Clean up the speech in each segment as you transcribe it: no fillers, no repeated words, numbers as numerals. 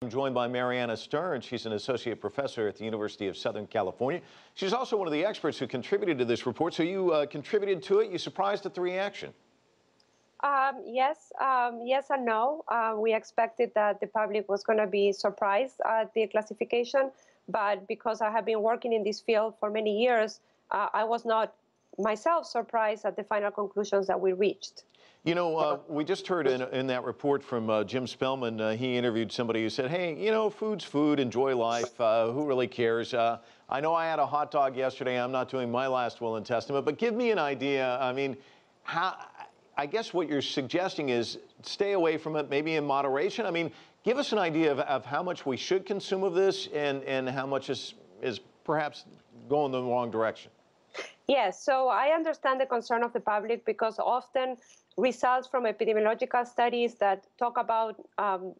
I'm joined by Mariana Stern. She's an associate professor at the University of Southern California. She's also one of the experts who contributed to this report. So you contributed to it. You surprised at the reaction? Yes and no. We expected that the public was going to be surprised at the classification, but because I have been working in this field for many years, I was not myself surprised at the final conclusions that we reached. You know, we just heard in that report from Jim Spellman, he interviewed somebody who said, hey, you know, food's food, enjoy life, who really cares? I know I had a hot dog yesterday, I'm not doing my last will and testament, but give me an idea. I mean, I guess what you're suggesting is stay away from it, maybe in moderation. I mean, give us an idea of how much we should consume of this and how much is perhaps going the wrong direction. Yes, so I understand the concern of the public because often results from epidemiological studies that talk about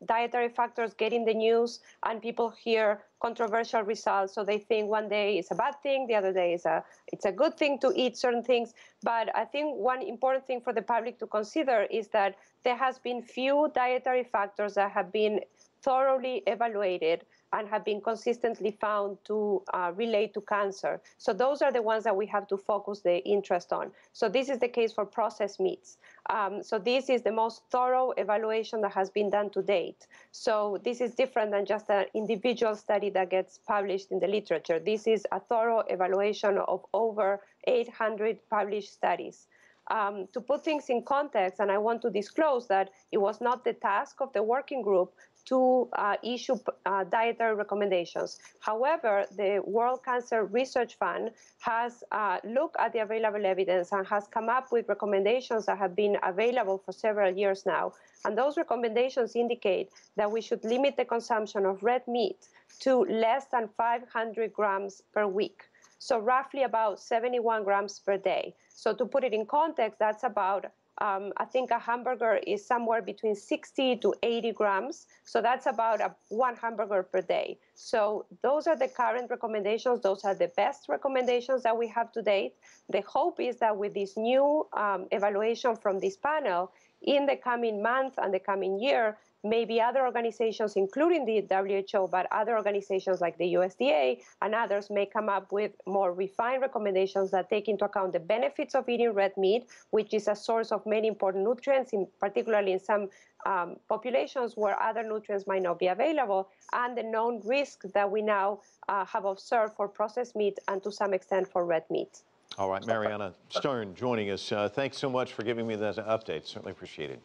dietary factors get in the news and people hear controversial results. So they think one day it's a bad thing, the other day it's a good thing to eat certain things. But I think one important thing for the public to consider is that there has been few dietary factors that have been thoroughly evaluated and have been consistently found to relate to cancer. So those are the ones that we have to focus the interest on. So this is the case for processed meats. So this is the most thorough evaluation that has been done to date. So this is different than just an individual study that gets published in the literature. This is a thorough evaluation of over 800 published studies. To put things in context, and I want to disclose that it was not the task of the working group to issue dietary recommendations. However, the World Cancer Research Fund has looked at the available evidence and has come up with recommendations that have been available for several years now. And those recommendations indicate that we should limit the consumption of red meat to less than 500 grams per week. So roughly about 71 grams per day. So to put it in context, that's about I think a hamburger is somewhere between 60 to 80 grams. So that's about one hamburger per day. So those are the current recommendations. Those are the best recommendations that we have to date. The hope is that with this new evaluation from this panel, in the coming month and the coming year, maybe other organizations, including the WHO, but other organizations like the USDA and others may come up with more refined recommendations that take into account the benefits of eating red meat, which is a source of many important nutrients, particularly in some populations where other nutrients might not be available, and the known risks that we now have observed for processed meat and to some extent for red meat. All right, Mariana Stern joining us. Thanks so much for giving me that update. Certainly appreciate it.